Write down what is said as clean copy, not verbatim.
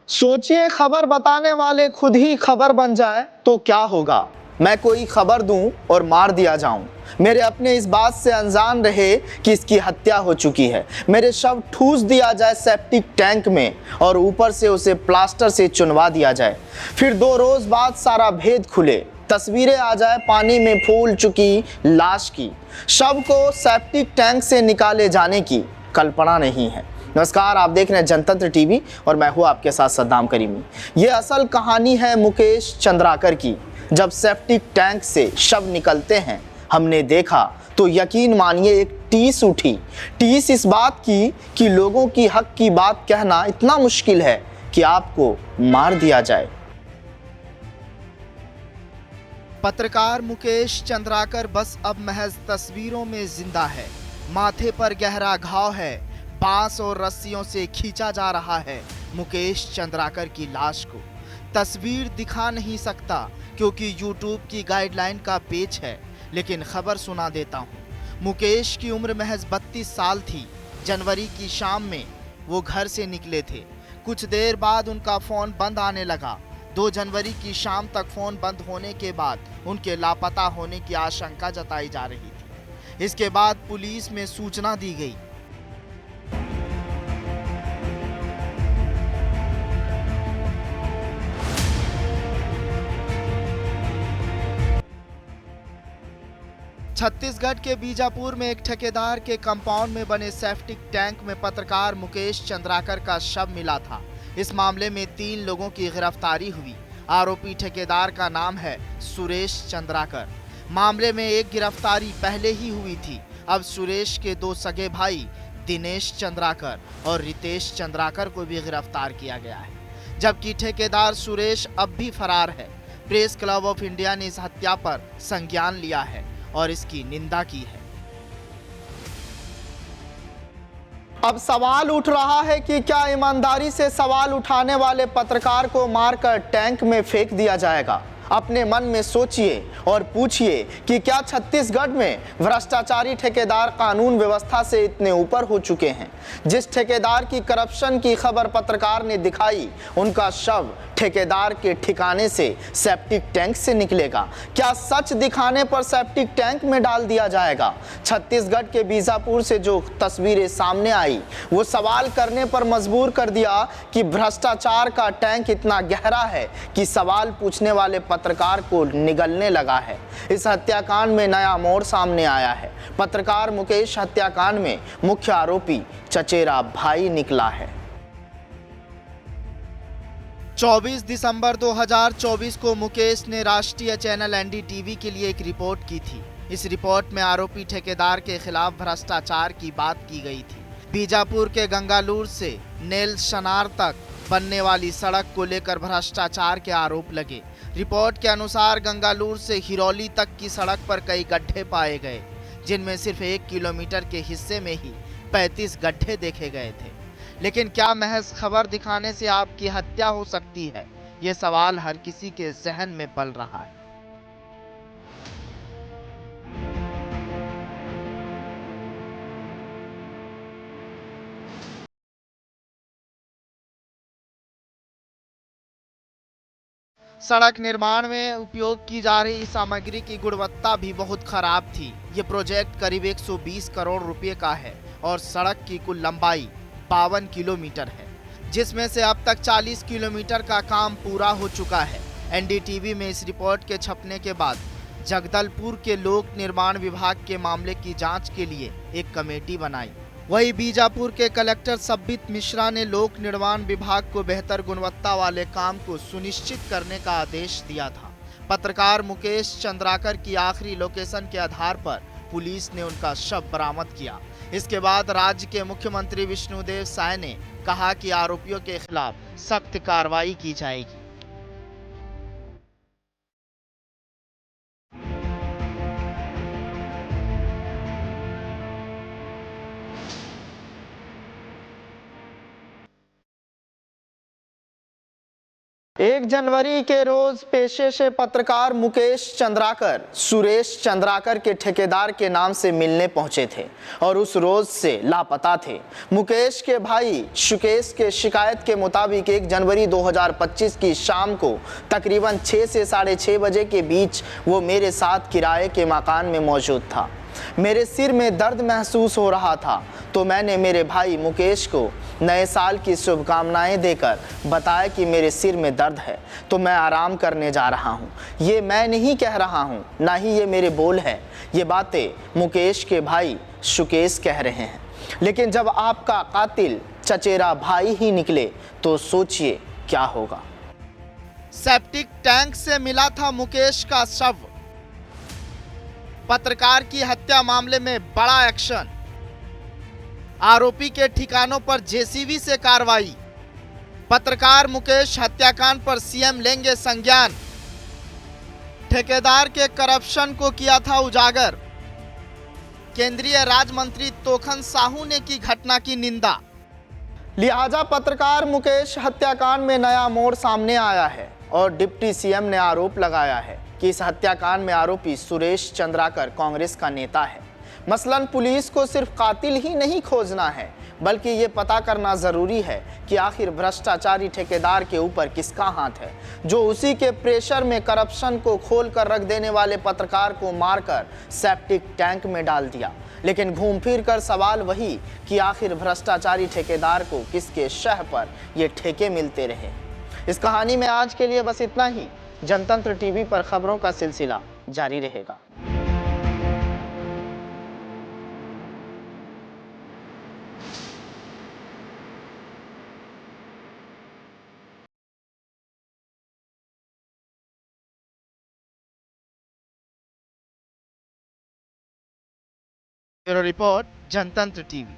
सोचिए खबर बताने वाले खुद ही खबर बन जाए तो क्या होगा। मैं कोई खबर दूं और मार दिया जाऊं। मेरे अपने इस बात से अनजान रहे कि इसकी हत्या हो चुकी है। मेरे शव ठूस दिया जाए सेप्टिक टैंक में और ऊपर से उसे प्लास्टर से चुनवा दिया जाए। फिर 2 रोज बाद सारा भेद खुले, तस्वीरें आ जाए पानी में फूल चुकी लाश की। शव को सेप्टिक टैंक से निकाले जाने की कल्पना नहीं है। नमस्कार, आप देख रहे हैं जनतंत्र टीवी और मैं हूं आपके साथ सद्दाम करीमी। ये असल कहानी है मुकेश चंद्राकर की। जब सेप्टिक टैंक से शव निकलते हैं हमने देखा तो यकीन मानिए एक टीस उठी। टीस इस बात की कि लोगों की हक की बात कहना इतना मुश्किल है कि आपको मार दिया जाए। पत्रकार मुकेश चंद्राकर बस अब महज तस्वीरों में जिंदा है। माथे पर गहरा घाव है, बांस और रस्सियों से खींचा जा रहा है मुकेश चंद्राकर की लाश को। तस्वीर दिखा नहीं सकता क्योंकि यूट्यूब की गाइडलाइन का पेच है, लेकिन खबर सुना देता हूँ। मुकेश की उम्र महज 32 साल थी। जनवरी की शाम में वो घर से निकले थे। कुछ देर बाद उनका फोन बंद आने लगा। 2 जनवरी की शाम तक फोन बंद होने के बाद उनके लापता होने की आशंका जताई जा रही थी। इसके बाद पुलिस में सूचना दी गई। छत्तीसगढ़ के बीजापुर में एक ठेकेदार के कंपाउंड में बने सेप्टिक टैंक में पत्रकार मुकेश चंद्राकर का शव मिला था। इस मामले में 3 लोगों की गिरफ्तारी हुई। आरोपी ठेकेदार का नाम है सुरेश चंद्राकर। मामले में एक गिरफ्तारी पहले ही हुई थी। अब सुरेश के 2 सगे भाई दिनेश चंद्राकर और रितेश चंद्राकर को भी गिरफ्तार किया गया है, जबकि ठेकेदार सुरेश अब भी फरार है। प्रेस क्लब ऑफ इंडिया ने इस हत्या पर संज्ञान लिया है और इसकी निंदा की है। अब सवाल उठ रहा है कि क्या ईमानदारी से सवाल उठाने वाले पत्रकार को मारकर टैंक में फेंक दिया जाएगा? अपने मन में सोचिए और पूछिए कि क्या छत्तीसगढ़ में भ्रष्टाचारी ठेकेदार कानून व्यवस्था से इतने ऊपर हो चुके हैं? जिस ठेकेदार की करप्शन की खबर पत्रकार ने दिखाई, उनका शव ठेकेदार के ठिकाने से सेप्टिक टैंक से निकलेगा। क्या सच दिखाने पर सेप्टिक टैंक में डाल दिया जाएगा? छत्तीसगढ़ के बीजापुर से जो तस्वीरें सामने आई वो सवाल करने पर मजबूर कर दिया कि भ्रष्टाचार का टैंक इतना गहरा है कि सवाल पूछने वाले पत्रकार को निगलने लगा है। इस हत्याकांड में नया मोड़ सामने आया है। पत्रकार मुकेश हत्याकांड में मुख्य आरोपी चचेरा भाई निकला है। 24 दिसंबर 2024 को मुकेश ने राष्ट्रीय चैनल एनडीटीवी के लिए एक रिपोर्ट की थी। इस रिपोर्ट में आरोपी ठेकेदार के खिलाफ भ्रष्टाचार की बात की गई थी। बीजापुर के गंगालूर से नेलसनार तक बनने वाली सड़क को लेकर भ्रष्टाचार के आरोप लगे। रिपोर्ट के अनुसार गंगालूर से हिरौली तक की सड़क पर कई गड्ढे पाए गए, जिनमें सिर्फ 1 किलोमीटर के हिस्से में ही 35 गड्ढे देखे गए थे। लेकिन क्या महज खबर दिखाने से आपकी हत्या हो सकती है? ये सवाल हर किसी के जहन में पल रहा है। सड़क निर्माण में उपयोग की जा रही सामग्री की गुणवत्ता भी बहुत खराब थी। ये प्रोजेक्ट करीब 120 करोड़ रुपए का है और सड़क की कुल लंबाई 52 किलोमीटर है, जिसमें से अब तक 40 किलोमीटर का काम पूरा हो चुका है। एनडीटीवी में इस रिपोर्ट के छपने के बाद जगदलपुर के लोक निर्माण विभाग के मामले की जांच के लिए एक कमेटी बनाई। वहीं बीजापुर के कलेक्टर सब्बित मिश्रा ने लोक निर्माण विभाग को बेहतर गुणवत्ता वाले काम को सुनिश्चित करने का आदेश दिया था। पत्रकार मुकेश चंद्राकर की आखिरी लोकेशन के आधार पर पुलिस ने उनका शव बरामद किया। इसके बाद राज्य के मुख्यमंत्री विष्णुदेव साय ने कहा कि आरोपियों के खिलाफ सख्त कार्रवाई की जाएगी। 1 जनवरी के रोज पेशे से पत्रकार मुकेश चंद्राकर सुरेश चंद्राकर के ठेकेदार के नाम से मिलने पहुंचे थे और उस रोज से लापता थे। मुकेश के भाई शुकेश के शिकायत के मुताबिक 1 जनवरी 2025 की शाम को तकरीबन 6 से 6:30 बजे के बीच वो मेरे साथ किराए के मकान में मौजूद था। मेरे सिर में दर्द महसूस हो रहा था तो मैंने मेरे भाई मुकेश को नए साल की शुभकामनाएं देकर बताया कि मेरे सिर में दर्द है तो मैं आराम करने जा रहा हूं। ये मैं नहीं कह रहा हूं, ना ही ये मेरे बोल है। ये बातें मुकेश के भाई शुकेश कह रहे हैं। लेकिन जब आपका कातिल चचेरा भाई ही निकले तो सोचिए क्या होगा। सेप्टिक टैंक से मिला था मुकेश का शव। पत्रकार की हत्या मामले में बड़ा एक्शन। आरोपी के ठिकानों पर जेसीबी से कार्रवाई। पत्रकार मुकेश हत्याकांड पर सीएम लेंगे संज्ञान। ठेकेदार के करप्शन को किया था उजागर। केंद्रीय राज्य मंत्री तोखन साहू ने की घटना की निंदा। लिहाजा पत्रकार मुकेश हत्याकांड में नया मोड़ सामने आया है और डिप्टी सीएम ने आरोप लगाया है कि इस हत्याकांड में आरोपी सुरेश चंद्राकर कांग्रेस का नेता है। मसलन पुलिस को सिर्फ कातिल ही नहीं खोजना है बल्कि ये पता करना जरूरी है कि आखिर भ्रष्टाचारी ठेकेदार के ऊपर किसका हाथ है, जो उसी के प्रेशर में करप्शन को खोल कर रख देने वाले पत्रकार को मारकर सेप्टिक टैंक में डाल दिया। लेकिन घूम फिर कर सवाल वही कि आखिर भ्रष्टाचारी ठेकेदार को किसके शह पर ये ठेके मिलते रहे। इस कहानी में आज के लिए बस इतना ही। जनतंत्र टीवी पर खबरों का सिलसिला जारी रहेगा। ब्यूरो रिपोर्ट, जनतंत्र टीवी।